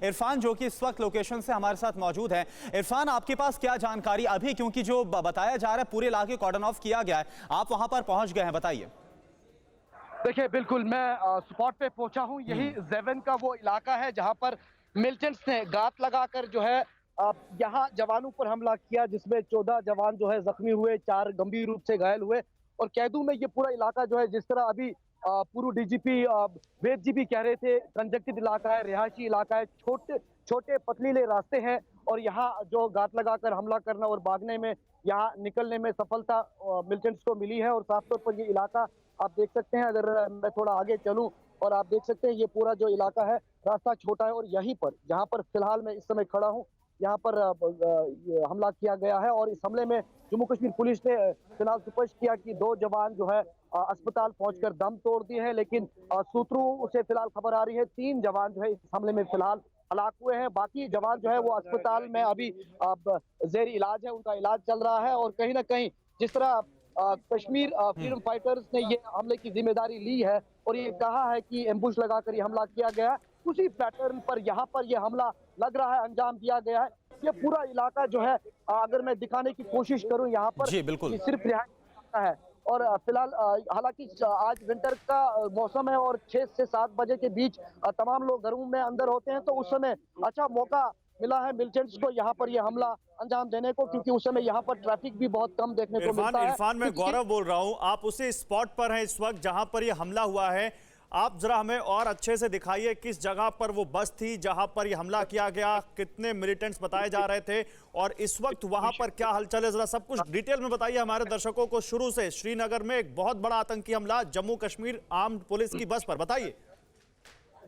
इरफान जो कि इस वक्त लोकेशन से हमारे साथ मौजूद है। इरफान, आपके पास क्या जानकारी अभी, क्योंकि जो बताया जा रहा है पूरे इलाके कॉर्डन ऑफ किया गया है, आप वहां पर पहुंच गए हैं, बताइए। देखिए, बिल्कुल मैं स्पॉट पे पहुंचा हूं। यही जेवन का वो इलाका है जहां पर मिलिटेंट्स ने गात लगाकर जो है यहाँ जवानों पर हमला किया, जिसमें 14 जवान जो है जख्मी हुए, 4 गंभीर रूप से घायल हुए। और कह दूं मैं, ये पूरा इलाका जो है, जिस तरह अभी पूर्व डीजीपी वेद जी भी कह रहे थे, कंजेक्टेड इलाका है, रिहायशी इलाका है, छोटे छोटे पथरीले रास्ते हैं। और यहाँ जो गात लगाकर हमला करना और भागने में, यहाँ निकलने में सफलता मिलिटेंट्स को मिली है। और साफ तौर पर ये इलाका आप देख सकते हैं, अगर मैं थोड़ा आगे चलूं, और आप देख सकते हैं ये पूरा जो इलाका है, रास्ता छोटा है। और यहीं पर, जहां पर फिलहाल मैं इस समय खड़ा हूं, यहाँ पर हमला किया गया है। और इस हमले में जम्मू कश्मीर पुलिस ने फिलहाल स्पष्ट किया कि 2 जवान जो है अस्पताल पहुंचकर दम तोड़ दिए हैं। लेकिन सूत्रों से फिलहाल खबर आ रही है 3 जवान जो है इस हमले में फिलहाल हलाक हुए हैं। बाकी जवान जो है वो अस्पताल में अभी जेर इलाज है, उनका इलाज चल रहा है। और कहीं ना कहीं जिस तरह कश्मीर फ्रीडम फाइटर्स ने ये हमले की जिम्मेदारी ली है और ये कहा है कि एम्बुश लगाकर ये हमला किया गया है, उसी पैटर्न पर यहाँ पर ये हमला लग रहा है अंजाम दिया गया है। ये पूरा इलाका जो है, अगर मैं दिखाने की कोशिश करूं, यहाँ पर जी बिल्कुल, सिर्फ रिहायश है। और फिलहाल हालांकि आज विंटर का मौसम है और 6 से 7 बजे के बीच तमाम लोग घरों में अंदर होते हैं, तो उस समय अच्छा मौका मिला है मिलिटेंट्स को यहाँ पर यह हमला अंजाम देने को, क्योंकि उस समय यहाँ पर ट्रैफिक भी बहुत कम देखने को मिलता है। इरफान, मैं गौरव बोल रहा हूँ, आप उसी स्पॉट पर हैं इस वक्त जहां पर यह हमला हुआ है। आप जरा हमें और अच्छे से दिखाइए किस जगह पर वो बस थी जहां पर यह हमला किया गया, कितने मिलिटेंट्स बताए जा रहे थे और इस वक्त वहां पर क्या हलचल है, जरा सब कुछ डिटेल में बताइए हमारे दर्शकों को। शुरू से श्रीनगर में एक बहुत बड़ा आतंकी हमला जम्मू कश्मीर आर्म्ड पुलिस की बस पर, बताइए।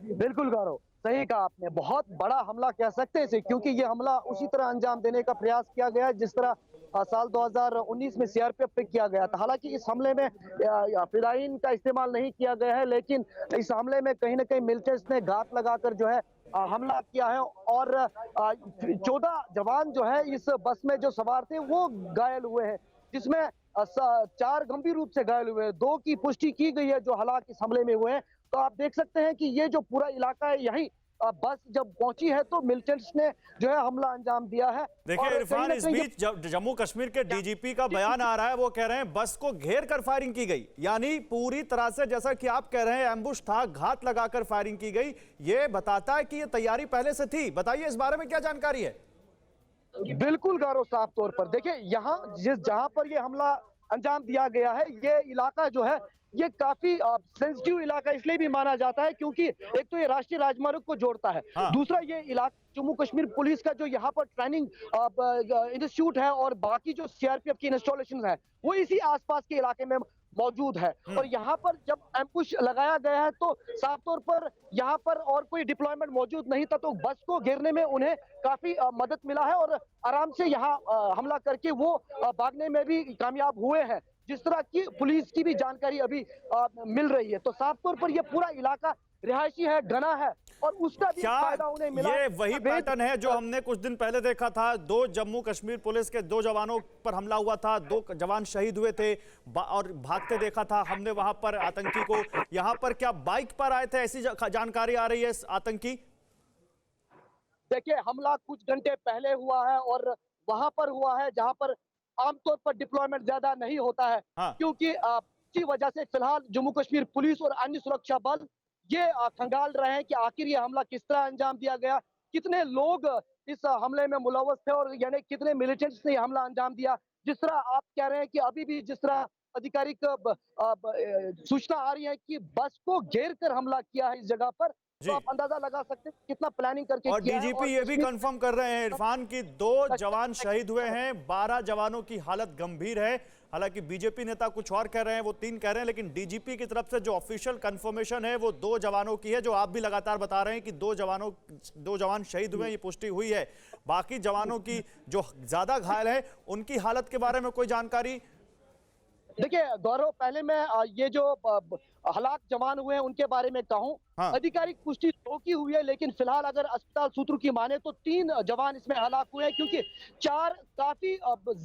बिल्कुल गौरव, सही कहा आपने, बहुत बड़ा हमला कह सकते हैं इसे, क्योंकि ये हमला उसी तरह अंजाम देने का प्रयास किया गया जिस तरह साल 2019 में सीआरपीएफ पे किया गया था। हालांकि इस हमले में फिदायीन का इस्तेमाल नहीं किया गया है, लेकिन इस हमले में कहीं ना कहीं मिलिटेंट्स ने घात लगाकर जो है हमला किया है। और 14 जवान जो है इस बस में जो सवार थे वो घायल हुए हैं, जिसमें 4 गंभीर रूप से घायल हुए हैं, 2 की पुष्टि की गई है जो हालात इस हमले में हुए हैं। तो आप देख सकते हैं कि ये जो पूरा इलाका है, यही बस जब पहुंची है तो मिलिटेंट्स ने जो है हमला अंजाम दिया है। देखिए इरफान, इस बीच जम्मू कश्मीर के डीजीपी का बयान आ रहा है, वो कह रहे हैं बस को घेर कर फायरिंग की गई, यानी पूरी तरह से जैसा कि आप कह रहे हैं एम्बुश था, घात लगाकर फायरिंग की गई। ये बताता है कि ये तैयारी पहले से थी। बताइए इस बारे में क्या जानकारी है। बिल्कुल गौरव, साफ तौर पर देखिए, यहाँ जहां पर ये हमला अंजाम दिया गया है, ये इलाका जो है ये काफी सेंसिटिव इलाका इसलिए भी माना जाता है क्योंकि एक तो ये राष्ट्रीय राजमार्ग को जोड़ता है, हाँ। दूसरा ये इलाका जम्मू कश्मीर पुलिस का जो यहाँ पर ट्रेनिंग इंस्टीट्यूट है और बाकी जो सीआरपीएफ की इंस्टॉलेशन है वो इसी आसपास के इलाके में मौजूद है। और यहाँ पर जब एम्बुश लगाया गया है तो साफ तौर पर यहाँ पर और कोई डिप्लॉयमेंट मौजूद नहीं था, तो बस को घेरने में उन्हें काफी मदद मिला है और आराम से यहाँ हमला करके वो भागने में भी कामयाब हुए हैं, जिस तरह की पुलिस की भी जानकारी अभी मिल रही है। तो साफ तौर पर यह पूरा इलाका रिहायशी है, घना है और उसका भी फायदा उन्हें मिला। ये वही पैटर्न है जो हमने कुछ दिन पहले देखा था, 2 जम्मू कश्मीर पुलिस के 2 जवानों पर हमला हुआ था, 2 जवान शहीद हुए थे और भागते देखा था हमने वहां पर आतंकी को। यहां पर क्या बाइक पर आए थे, ऐसी जानकारी आ रही है आतंकी? देखिए, हमला कुछ घंटे पहले हुआ है और वहां पर हुआ है जहां पर आमतौर पर डिप्लॉयमेंट ज्यादा नहीं होता है। हाँ। क्योंकि इसी वजह से फिलहाल जम्मू कश्मीर पुलिस और अन्य सुरक्षा बल ये खंगाल रहे हैं कि आखिर ये हमला किस तरह अंजाम दिया गया, कितने लोग इस हमले में मुलव्वस थे और यानी कितने मिलिटेंट्स ने हमला अंजाम दिया। जिस तरह आप कह रहे हैं कि अभी भी जिस तरह आधिकारिक सूचना आ रही है कि बस को घेर कर हमला किया है इस जगह पर, तो आप अंदाजा लगा सकते हैं कितना प्लानिंग करके और किया है। डीजीपी ये भी कंफर्म कर रहे हैं इरफान की 2 जवान शहीद हुए हैं, 12 जवानों की हालत गंभीर है। हालांकि बीजेपी नेता कुछ और कह रहे हैं, वो 3 कह रहे हैं, लेकिन डीजीपी की तरफ से जो ऑफिशियल कंफर्मेशन है वो 2 जवानों की है, जो आप भी लगातार बता रहे हैं कि 2 जवान शहीद हुए हैं, ये पुष्टि हुई है। बाकी जवानों की जो ज्यादा घायल है उनकी हालत के बारे में कोई जानकारी? देखिए गौरव, पहले मैं ये जो हलाक जवान हुए हैं उनके बारे में कहूं। हाँ। आधिकारिक पुष्टि 2 की हुई है, लेकिन फिलहाल अगर अस्पताल सूत्रों की माने तो 3 जवान इसमें हलाक हुए हैं, क्योंकि 4 काफी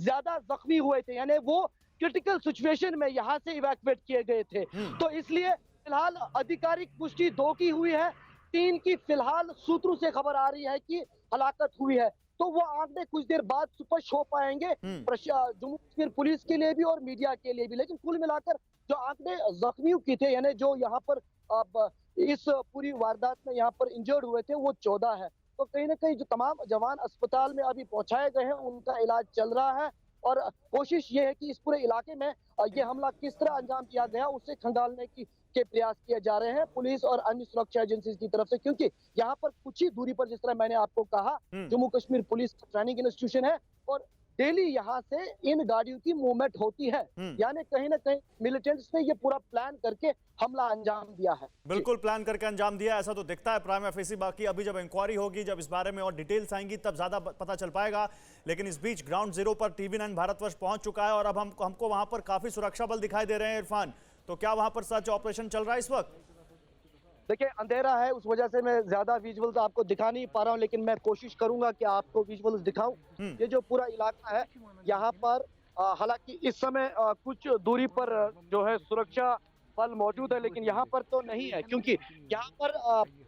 ज्यादा जख्मी हुए थे, यानी वो क्रिटिकल सिचुएशन में यहाँ से इवैक्यूएट किए गए थे। तो इसलिए फिलहाल आधिकारिक पुष्टि 2 की हुई है, 3 की फिलहाल सूत्रों से खबर आ रही है कि हलाकत हुई है। तो वो आंकड़े कुछ देर बाद स्पष्ट हो पाएंगे जम्मू कश्मीर पुलिस के लिए भी और मीडिया के लिए भी। लेकिन कुल मिलाकर जो आंकड़े जख्मियों की थे, यानी जो यहाँ पर अब इस पूरी वारदात में यहाँ पर इंजर्ड हुए थे, वो 14 है। तो कहीं ना कहीं जो तमाम जवान अस्पताल में अभी पहुंचाए गए हैं, उनका इलाज चल रहा है और कोशिश ये है कि इस पूरे इलाके में ये हमला किस तरह अंजाम दिया गया उसे खंगालने के प्रयास किए जा रहे हैं पुलिस और अन्य सुरक्षा एजेंसीज की तरफ से। क्योंकि यहाँ पर कुछ ही दूरी पर, जिस तरह मैंने आपको कहा, जम्मू कश्मीर पुलिस का ट्रेनिंग इंस्टीट्यूशन है और डेली यहाँ से इन गाड़ियों की मूवमेंट होती है। यानी कहीं ना कहीं मिलिटेंट्स ने ये पूरा प्लान करके हमला अंजाम दिया है। बिल्कुल प्लान करके अंजाम दिया, ऐसा तो दिखता है प्राइम फेसी। बाकी अभी जब इंक्वायरी होगी, जब इस बारे में और डिटेल्स आएंगी, तब ज्यादा पता चल पाएगा। लेकिन इस बीच ग्राउंड जीरो पर TV9 भारतवर्ष पहुंच चुका है और अब हमको वहां पर काफी सुरक्षा बल दिखाई दे रहे हैं। इरफान, तो क्या वहां पर सर्च ऑपरेशन चल रहा है इस वक्त? देखिए, अंधेरा है, उस वजह से मैं ज्यादा विजुअल्स आपको दिखा नहीं पा रहा हूं, लेकिन मैं कोशिश करूंगा कि आपको विजुअल्स दिखाऊं। ये जो पूरा इलाका है यहाँ पर, हालांकि इस समय कुछ दूरी पर जो है सुरक्षा बल मौजूद है, लेकिन यहाँ पर तो नहीं है। क्योंकि यहाँ पर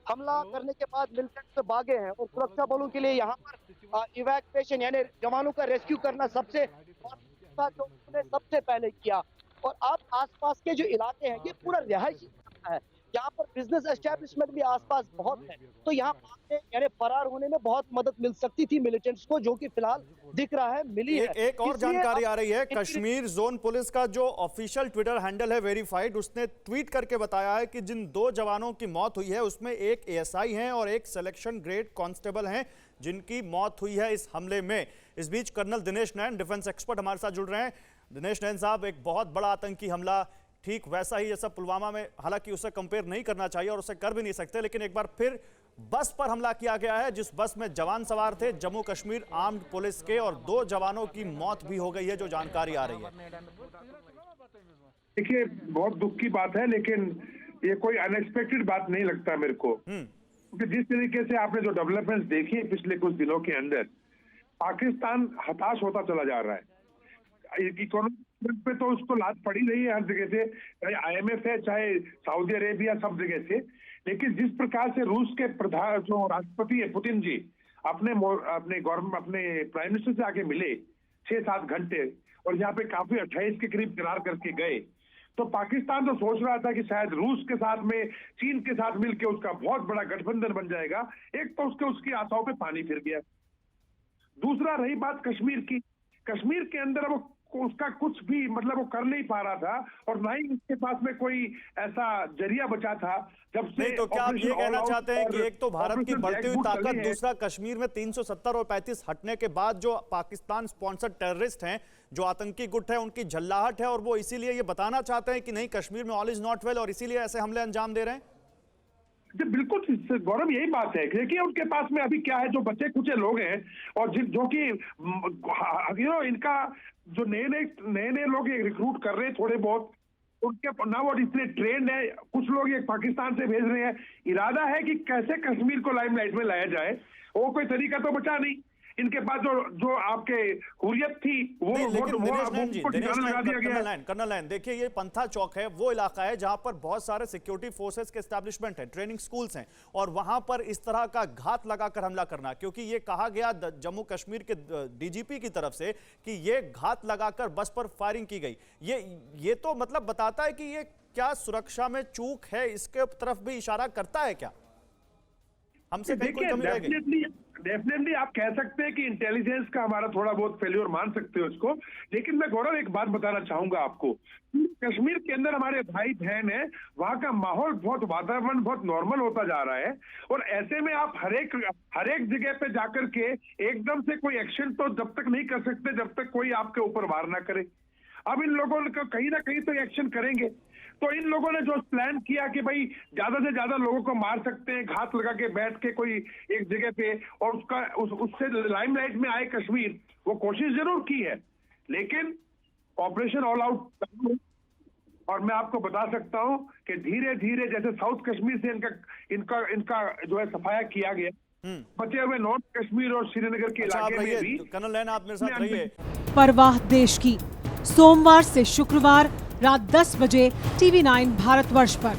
हमला करने के बाद मिलिटेंट्स भागे हैं और सुरक्षा बलों के लिए यहाँ पर इवैक्यूएशन यानी जवानों का रेस्क्यू करना सबसे जो उन्होंने सबसे पहले किया। और आप आसपास के जो इलाके हैं, ये पूरा रिहायशी इलाका है। यहाँ पर बिजनेस एस्टेब्लिशमेंट भी आसपास बहुत है, तो यहाँ भागने यानी फरार होने में बहुत मदद मिल सकती थी मिलिटेंट्स को, जो कि फिलहाल दिख रहा है मिली है। एक और जानकारी आ रही है, कश्मीर जोन पुलिस का जो ऑफिशियल ट्विटर हैंडल है वेरीफाइड, उसने ट्वीट करके बताया है कि जिन 2 जवानों की मौत हुई है उसमें एक ASI हैं और एक सिलेक्शन ग्रेड कांस्टेबल हैं जिनकी मौत हुई है इस हमले में। इस बीच कर्नल दिनेश नैन, डिफेंस एक्सपर्ट, हमारे साथ जुड़ रहे हैं। दिनेश नैन साहब, एक बहुत बड़ा आतंकी हमला, ठीक वैसा ही जैसा पुलवामा में, हालांकि उसे कंपेयर नहीं करना चाहिए और उसे कर भी नहीं सकते, लेकिन एक बार फिर बस पर हमला किया गया है जिस बस में जवान सवार थे जम्मू कश्मीर आर्म्ड पुलिस के, और 2 जवानों की मौत भी हो गई है, जो जानकारी आ रही है। देखिए, बहुत दुख की बात है, लेकिन ये कोई अनएक्सपेक्टेड बात नहीं लगता मेरे को। क्योंकि जिस तरीके से आपने जो डेवलपमेंट्स देखी पिछले कुछ दिनों के अंदर, पाकिस्तान हताश होता चला जा रहा है। इकोनॉमिक पे तो उसको लात पड़ी रही है हर जगह से, चाहे IMF है, चाहे सऊदी अरेबिया, सब जगह से। लेकिन जिस प्रकार से रूस के प्रधान जो राष्ट्रपति है पुतिन जी अपने गवर्नमेंट अपने प्राइम मिनिस्टर से आके मिले 6-7 घंटे और यहाँ पे काफी 28 के करीब करार करके गए, तो पाकिस्तान तो सोच रहा था कि शायद रूस के साथ में, चीन के साथ मिलकर उसका बहुत बड़ा गठबंधन बन जाएगा। एक तो उसकी आशाओं पे पानी फिर गया। दूसरा रही बात कश्मीर की, कश्मीर के अंदर वो उसका कुछ भी मतलब वो कर नहीं पा रहा था और ना ही उसके पास में कोई ऐसा जरिया बचा था। जब से नहीं, तो क्या आप ये कहना चाहते हैं कि एक तो भारत की बढ़ती हुई ताकत, दूसरा कश्मीर में 370 और 35 हटने के बाद जो पाकिस्तान स्पॉन्सर्ड टेररिस्ट हैं, जो आतंकी गुट है, उनकी झल्लाहट है और वो इसीलिए ये बताना चाहते हैं कि नहीं, कश्मीर में ऑल इज नॉट वेल और इसीलिए ऐसे हमले अंजाम दे रहे हैं? बिल्कुल गौरव, यही बात है। देखिए, उनके पास में अभी क्या है, जो बच्चे कुछ लोग हैं और जो कि इनका जो नए लोग ये रिक्रूट कर रहे हैं थोड़े बहुत, उनके ना वो इतने ट्रेंड है, कुछ लोग ये पाकिस्तान से भेज रहे हैं। इरादा है कि कैसे कश्मीर को लाइमलाइट में लाया जाए, वो कोई तरीका तो बचा नहीं। इनके पास जो आपके हुर्रियत थी वो लगा दिया गया। कर्नल नैन, देखिए, ये पंथा चौक है, वो इलाका है जहां पर बहुत सारे सिक्योरिटी फोर्सेस के एस्टैब्लिशमेंट हैं, ट्रेनिंग स्कूल्स हैं, और वहां पर इस तरह का घात लगाकर हमला करना, क्योंकि ये कहा गया जम्मू कश्मीर के DGP की तरफ से कि ये घात लगाकर बस पर फायरिंग की गई, ये तो मतलब बताता है कि ये क्या सुरक्षा में चूक है, इसके तरफ भी इशारा करता है क्या? हमसे कहीं कोई कमी रह गई? डेफिनेटली आप कह सकते हैं कि इंटेलिजेंस का हमारा थोड़ा बहुत फेल्योर मान सकते हो इसको। लेकिन मैं गौरव एक बात बताना चाहूंगा आपको, कश्मीर के अंदर हमारे भाई बहन है, वहां का माहौल वातावरण बहुत नॉर्मल होता जा रहा है, और ऐसे में आप हर एक जगह पे जाकर के एकदम से कोई एक्शन तो जब तक नहीं कर सकते जब तक कोई आपके ऊपर वार ना करे। अब इन लोगों ने कहीं ना कहीं तो एक्शन करेंगे। तो इन लोगों ने जो प्लान किया कि भाई ज्यादा से ज्यादा लोगों को मार सकते हैं, घात लगा के बैठ के कोई एक जगह पे, और उससे लाइमलाइट में आए कश्मीर, वो कोशिश जरूर की है। लेकिन ऑपरेशन ऑल आउट, और मैं आपको बता सकता हूं कि धीरे धीरे जैसे साउथ कश्मीर से इनका जो है सफाया किया गया, बचे हुए नॉर्थ कश्मीर और श्रीनगर के इलाके में भी। कर्नल नैन, आप मेरे साथ रहिए। परवाह देश की, सोमवार से शुक्रवार रात 10 बजे TV9 भारतवर्ष पर।